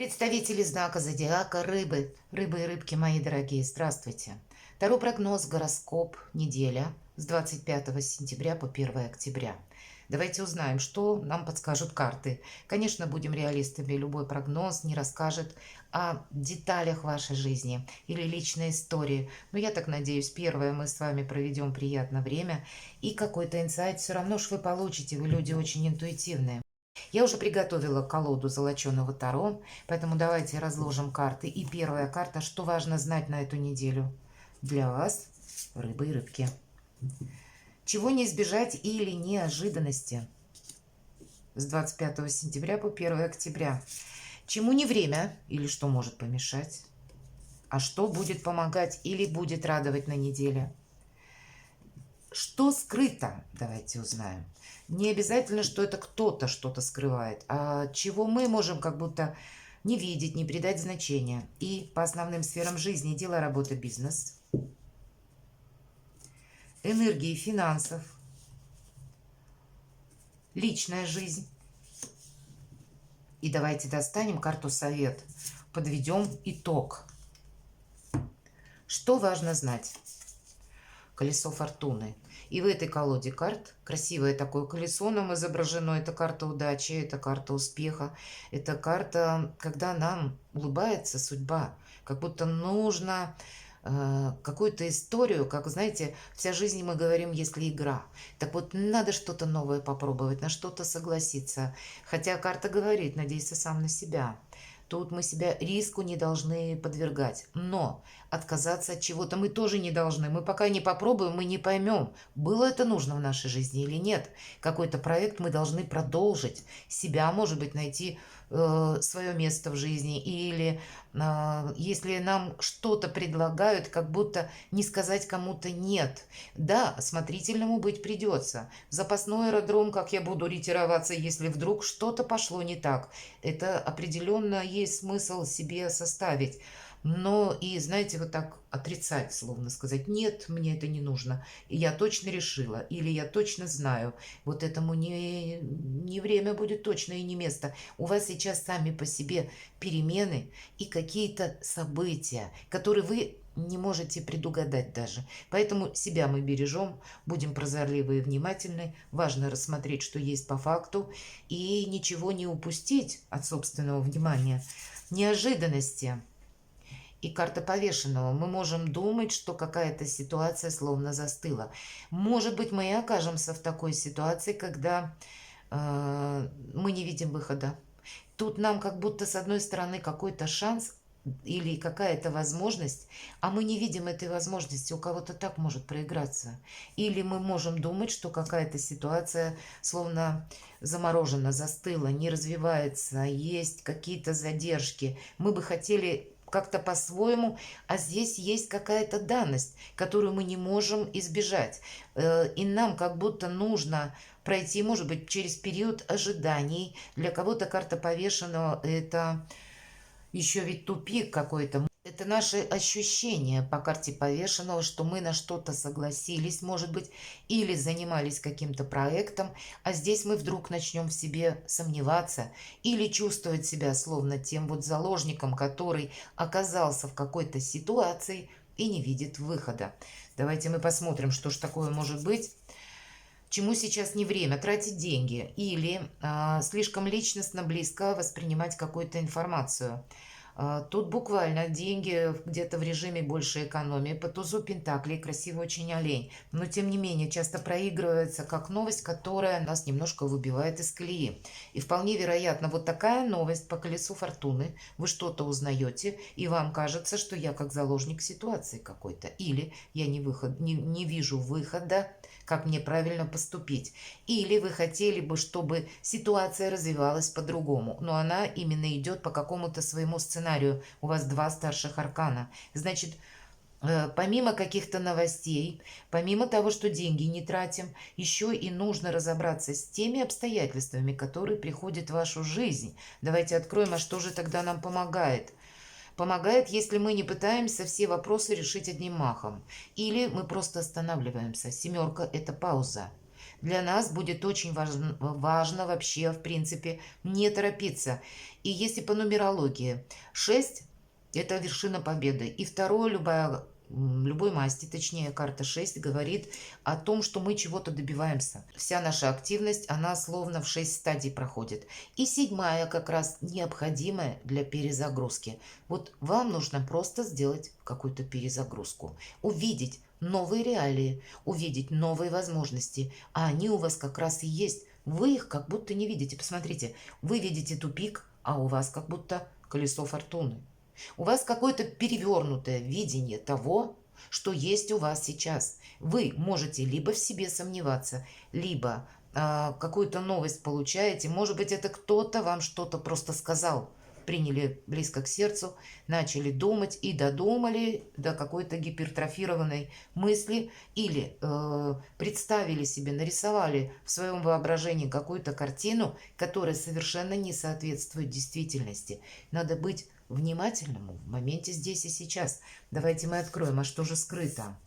Представители знака зодиака Рыбы. Рыбы и рыбки, мои дорогие, здравствуйте. Таро прогноз, гороскоп, неделя с 25 сентября по 1 октября. Давайте узнаем, что нам подскажут карты. Конечно, будем реалистами, любой прогноз не расскажет о деталях вашей жизни или личной истории. Но я так надеюсь, первое, мы с вами проведем приятное время и какой-то инсайт все равно ж вы получите, вы люди очень интуитивные. Я уже приготовила колоду золоченого таро, поэтому давайте разложим карты. И первая карта, что важно знать на эту неделю для вас, рыбы и рыбки. Чего не избежать или неожиданности с 25 сентября по 1 октября. Чему не время или что может помешать, а что будет помогать или будет радовать на неделе. Что скрыто, давайте узнаем. Не обязательно, что это кто-то что-то скрывает, а чего мы можем как будто не видеть, не придать значения. И по основным сферам жизни: дела, работа, бизнес, энергии финансов, личная жизнь. И давайте достанем карту совет, подведем итог. Что важно знать? Колесо фортуны. И в этой колоде карт красивое такое колесо нам изображено. Это карта удачи, это карта успеха. Это карта, когда нам улыбается судьба. Как будто нужно какую-то историю, как, знаете, вся жизнь, мы говорим, если игра. Так вот, надо что-то новое попробовать, на что-то согласиться. Хотя карта говорит: надейся сам на себя. Тут мы себя риску не должны подвергать. Но отказаться от чего-то мы тоже не должны. Мы пока не попробуем, мы не поймем, было это нужно в нашей жизни или нет. Какой-то проект мы должны продолжить. Себя, может быть, найти свое место в жизни. Или если нам что-то предлагают, как будто не сказать кому-то нет. Да, осмотрительному быть придется. Запасной аэродром, как я буду ретироваться, если вдруг что-то пошло не так. Это определенно есть смысл себе составить. Но и, знаете, вот так отрицать, словно сказать: нет, мне это не нужно, и я точно решила, или я точно знаю, вот этому не время будет точно и не место. У вас сейчас сами по себе перемены и какие-то события, которые вы не можете предугадать даже. Поэтому себя мы бережем, будем прозорливы и внимательны. Важно рассмотреть, что есть по факту, и ничего не упустить от собственного внимания. Неожиданности и карта повешенного. Мы можем думать, что какая-то ситуация словно застыла. Может быть, мы и окажемся в такой ситуации, когда мы не видим выхода. Тут нам как будто с одной стороны какой-то шанс или какая-то возможность, а мы не видим этой возможности. У кого-то так может проиграться. Или мы можем думать, что какая-то ситуация словно заморожена, застыла, не развивается, есть какие-то задержки. Мы бы хотели как-то по-своему, а здесь есть какая-то данность, которую мы не можем избежать. И нам как будто нужно пройти, может быть, через период ожиданий. Для кого-то карта повешенного — это еще ведь тупик какой-то. Это наши ощущения по карте повешенного, что мы на что-то согласились, может быть, или занимались каким-то проектом, а здесь мы вдруг начнем в себе сомневаться или чувствовать себя словно тем вот заложником, который оказался в какой-то ситуации и не видит выхода. Давайте мы посмотрим, что же такое может быть. Чему сейчас не время тратить деньги или слишком личностно близко воспринимать какую-то информацию. Тут буквально деньги где-то в режиме большей экономии. По тузу пентаклей красивый очень олень. Но тем не менее часто проигрывается как новость, которая нас немножко выбивает из колеи. И вполне вероятно, вот такая новость по колесу фортуны. Вы что-то узнаете, и вам кажется, что я как заложник ситуации какой-то. Или я не вижу выхода, как мне правильно поступить. Или вы хотели бы, чтобы ситуация развивалась по-другому, но она именно идет по какому-то своему сценарию. У вас два старших аркана. Значит, помимо каких-то новостей, помимо того, что деньги не тратим, еще и нужно разобраться с теми обстоятельствами, которые приходят в вашу жизнь. Давайте откроем, а что же тогда нам помогает? Помогает, если мы не пытаемся все вопросы решить одним махом. Или мы просто останавливаемся. Семерка — это пауза. Для нас будет очень важно вообще, в принципе, не торопиться. И если по нумерологии 6 это вершина победы. И второе, любой масти, точнее карта 6 говорит о том, что мы чего-то добиваемся. Вся наша активность, она словно в 6 стадий проходит. И седьмая как раз необходимая для перезагрузки. Вот вам нужно просто сделать какую-то перезагрузку. Увидеть новые реалии, увидеть новые возможности. А они у вас как раз и есть. Вы их как будто не видите. Посмотрите, вы видите тупик, а у вас как будто колесо фортуны. У вас какое-то перевернутое видение того, что есть у вас сейчас. Вы можете либо в себе сомневаться, либо какую-то новость получаете. Может быть, это кто-то вам что-то просто сказал. Приняли близко к сердцу, начали думать и додумали до какой-то гипертрофированной мысли или представили себе, нарисовали в своем воображении какую-то картину, которая совершенно не соответствует действительности. Надо быть внимательному в моменте здесь и сейчас. Давайте мы откроем, а что же скрыто?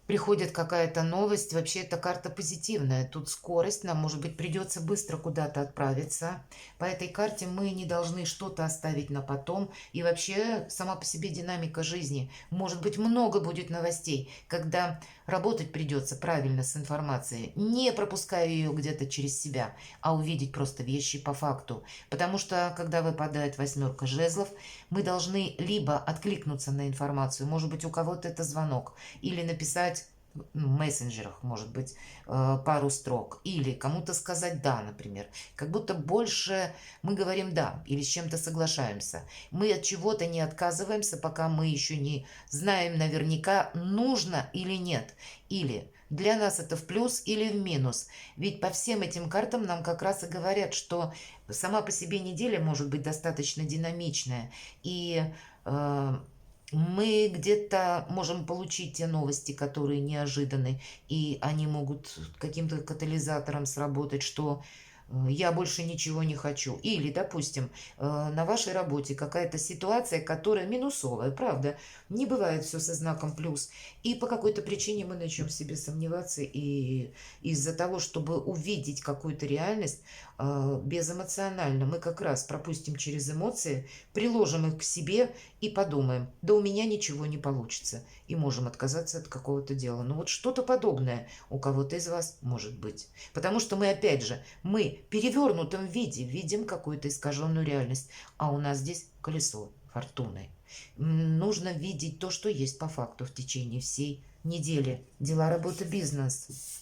Приходит какая-то новость, вообще эта карта позитивная. Тут скорость, нам, может быть, придется быстро куда-то отправиться. По этой карте мы не должны что-то оставить на потом. И вообще сама по себе динамика жизни. Может быть, много будет новостей, когда работать придется правильно с информацией, не пропуская ее где-то через себя, а увидеть просто вещи по факту. Потому что, когда выпадает восьмерка жезлов, мы должны либо откликнуться на информацию, может быть, у кого-то это звонок, или написать в мессенджерах, может быть, пару строк, или кому-то сказать «да», например. Как будто больше мы говорим «да» или с чем-то соглашаемся. Мы от чего-то не отказываемся, пока мы еще не знаем наверняка, нужно или нет. Или для нас это в плюс или в минус. Ведь по всем этим картам нам как раз и говорят, что сама по себе неделя может быть достаточно динамичная. И мы где-то можем получить те новости, которые неожиданны, и они могут каким-то катализатором сработать, что я больше ничего не хочу. Или, допустим, на вашей работе какая-то ситуация, которая минусовая, правда, не бывает все со знаком плюс. И по какой-то причине мы начнем в себе сомневаться, и из-за того, чтобы увидеть какую-то реальность безэмоционально, мы как раз пропустим через эмоции, приложим их к себе и подумаем, да у меня ничего не получится, и можем отказаться от какого-то дела. Но вот что-то подобное у кого-то из вас может быть. Потому что мы, опять же, мы в перевернутом виде видим какую-то искаженную реальность, а у нас здесь колесо фортуны. Нужно видеть то, что есть по факту в течение всей недели. Дела, работа, бизнес.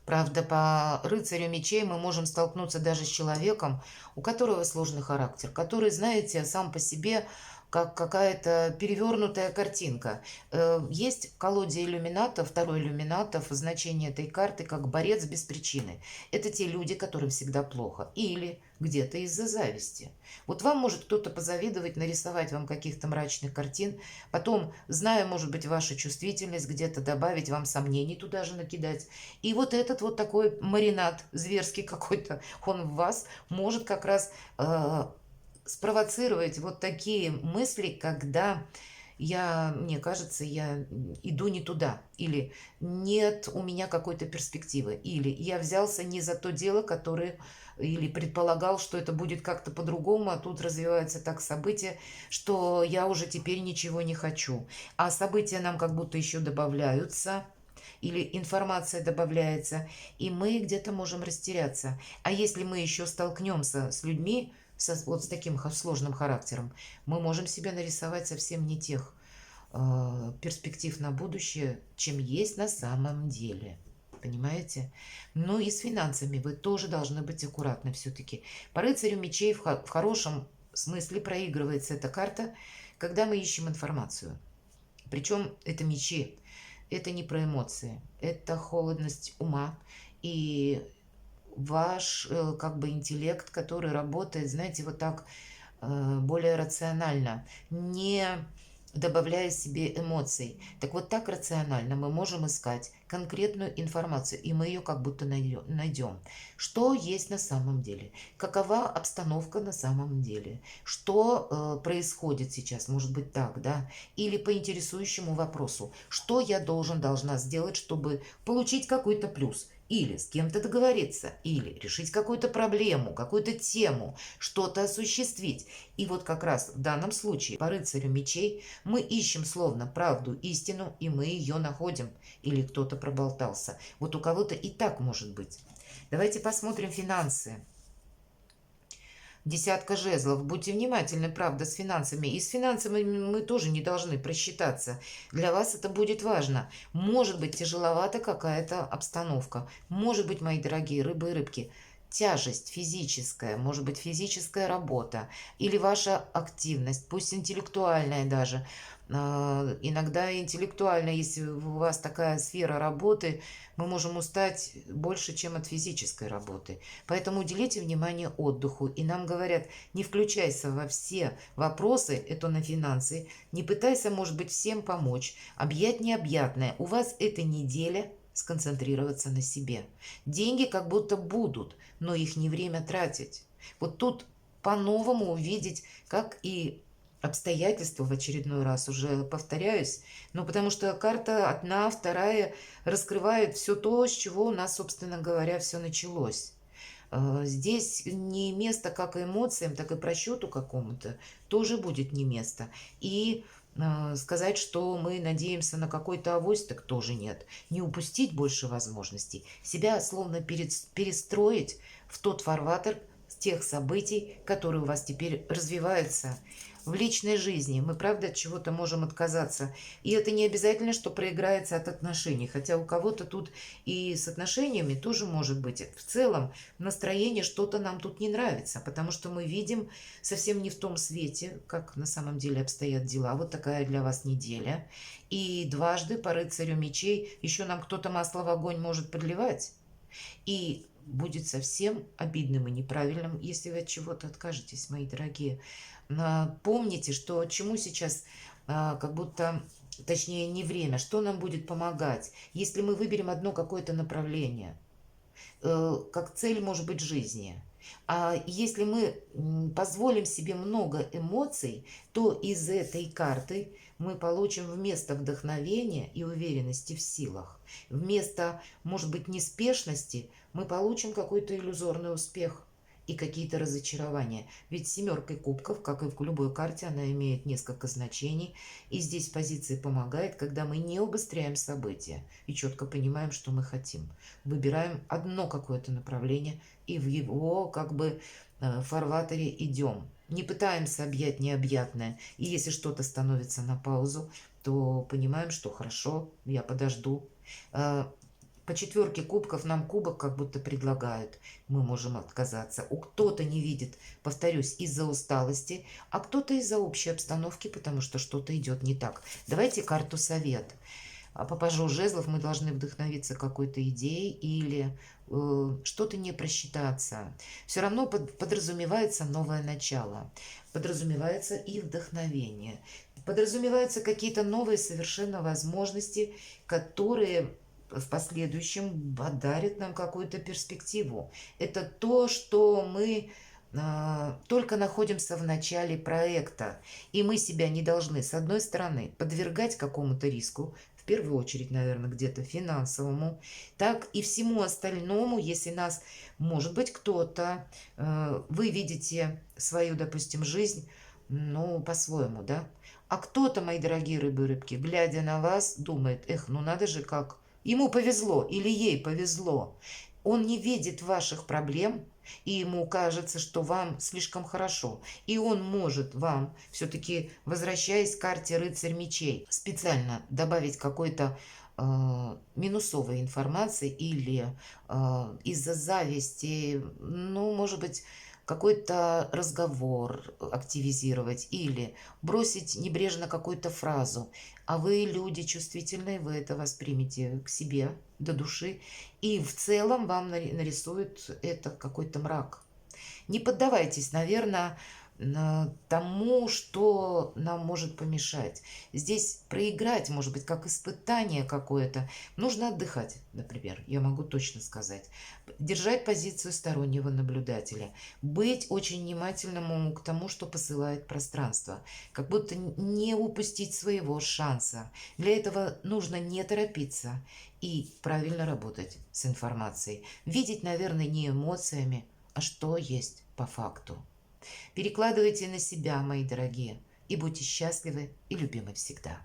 Правда, по рыцарю мечей мы можем столкнуться даже с человеком, у которого сложный характер, который, знаете, сам по себе как какая-то перевернутая картинка. Есть в колоде иллюмината, второй иллюминатов, значение этой карты как борец без причины. Это те люди, которым всегда плохо. Или где-то из-за зависти. Вот вам может кто-то позавидовать, нарисовать вам каких-то мрачных картин, потом, зная, может быть, вашу чувствительность, где-то добавить вам сомнений туда же накидать. И вот этот вот такой маринад зверский какой-то, он в вас может как раз спровоцировать вот такие мысли, когда мне кажется, я иду не туда, или нет у меня какой-то перспективы, или я взялся не за то дело, которое, или предполагал, что это будет как-то по-другому, а тут развиваются так события, что я уже теперь ничего не хочу. А события нам как будто еще добавляются, или информация добавляется, и мы где-то можем растеряться. А если мы еще столкнемся с людьми, вот с таким сложным характером, мы можем себе нарисовать совсем не тех перспектив на будущее, чем есть на самом деле. Понимаете? Ну и с финансами вы тоже должны быть аккуратны все-таки. По рыцарю мечей в хорошем смысле проигрывается эта карта, когда мы ищем информацию. Причем это мечи. Это не про эмоции. Это холодность ума. И ваш как бы интеллект, который работает, знаете, вот так более рационально, не добавляя себе эмоций. Так вот, так рационально мы можем искать конкретную информацию, и мы ее как будто найдем. Что есть на самом деле? Какова обстановка на самом деле? Что происходит сейчас? Может быть так, да? Или по интересующему вопросу. Что я должна сделать, чтобы получить какой-то плюс? Или с кем-то договориться, или решить какую-то проблему, какую-то тему, что-то осуществить. И вот как раз в данном случае по рыцарю мечей мы ищем словно правду, истину, и мы ее находим. Или кто-то проболтался. Вот у кого-то и так может быть. Давайте посмотрим финансы. Десятка жезлов. Будьте внимательны, правда, с финансами. И с финансами мы тоже не должны просчитаться. Для вас это будет важно. Может быть, тяжеловата какая-то обстановка. Может быть, мои дорогие рыбы и рыбки, тяжесть физическая, может быть, физическая работа или ваша активность, пусть интеллектуальная даже. Иногда интеллектуально, если у вас такая сфера работы, мы можем устать больше, чем от физической работы. Поэтому уделите внимание отдыху. И нам говорят, не включайся во все вопросы, это на финансы, не пытайся, может быть, всем помочь. Объять необъятное. У вас эта неделя сконцентрироваться на себе. Деньги как будто будут, но их не время тратить. Вот тут по-новому увидеть, как и обстоятельства в очередной раз, уже повторяюсь, но потому что карта одна, вторая раскрывает все то, с чего у нас, собственно говоря, все началось. Здесь не место как и эмоциям, так и просчету какому-то тоже будет не место. И сказать, что мы надеемся на какой-то авось, так тоже нет. Не упустить больше возможностей. Себя словно перестроить в тот фарватер тех событий, которые у вас теперь развиваются в личной жизни. Мы, правда, от чего-то можем отказаться. И это не обязательно, что проиграется от отношений. Хотя у кого-то тут и с отношениями тоже может быть. В целом настроение что-то нам тут не нравится, потому что мы видим совсем не в том свете, как на самом деле обстоят дела. Вот такая для вас неделя. И дважды по рыцарю мечей еще нам кто-то масло в огонь может подливать. И будет совсем обидным и неправильным, если вы от чего-то откажетесь, мои дорогие. Помните, что чему сейчас как будто, точнее не время, что нам будет помогать, если мы выберем одно какое-то направление, как цель может быть жизни. А если мы позволим себе много эмоций, то из этой карты мы получим вместо вдохновения и уверенности в силах, вместо, может быть, неспешности, мы получим какой-то иллюзорный успех и какие-то разочарования. Ведь семеркой кубков, как и в любой карте, она имеет несколько значений. И здесь позиция помогает, когда мы не убыстряем события и четко понимаем, что мы хотим. Выбираем одно какое-то направление и в его как бы фарватере идем. Не пытаемся объять необъятное. И если что-то становится на паузу, то понимаем, что хорошо, я подожду. По четверке кубков нам кубок как будто предлагают. Мы можем отказаться. У кто-то не видит, повторюсь, из-за усталости, а кто-то из-за общей обстановки, потому что что-то идет не так. Давайте карту совет. По пажу жезлов мы должны вдохновиться какой-то идеей или что-то не просчитаться. Все равно подразумевается новое начало. Подразумевается и вдохновение. Подразумеваются какие-то новые совершенно возможности, которые в последующем подарит нам какую-то перспективу. Это то, что мы только находимся в начале проекта, и мы себя не должны, с одной стороны, подвергать какому-то риску, в первую очередь, наверное, где-то финансовому, так и всему остальному, если нас, может быть, кто-то, вы видите свою, допустим, жизнь, ну, по-своему, да, а кто-то, мои дорогие рыбы и рыбки, глядя на вас, думает, эх, ну надо же как. Ему повезло или ей повезло. Он не видит ваших проблем, и ему кажется, что вам слишком хорошо. И он может вам, все-таки возвращаясь к карте рыцарь мечей, специально добавить какой-то минусовой информации или из-за зависти, ну, может быть, какой-то разговор активизировать или бросить небрежно какую-то фразу. А вы люди чувствительные, вы это воспримете к себе до души, и в целом вам нарисует это какой-то мрак. Не поддавайтесь, наверное, тому, что нам может помешать. Здесь проиграть, может быть, как испытание какое-то. Нужно отдыхать, например, я могу точно сказать. Держать позицию стороннего наблюдателя. Быть очень внимательным к тому, что посылает пространство. Как будто не упустить своего шанса. Для этого нужно не торопиться и правильно работать с информацией. Видеть, наверное, не эмоциями, а что есть по факту. Перекладывайте на себя, мои дорогие, и будьте счастливы и любимы всегда.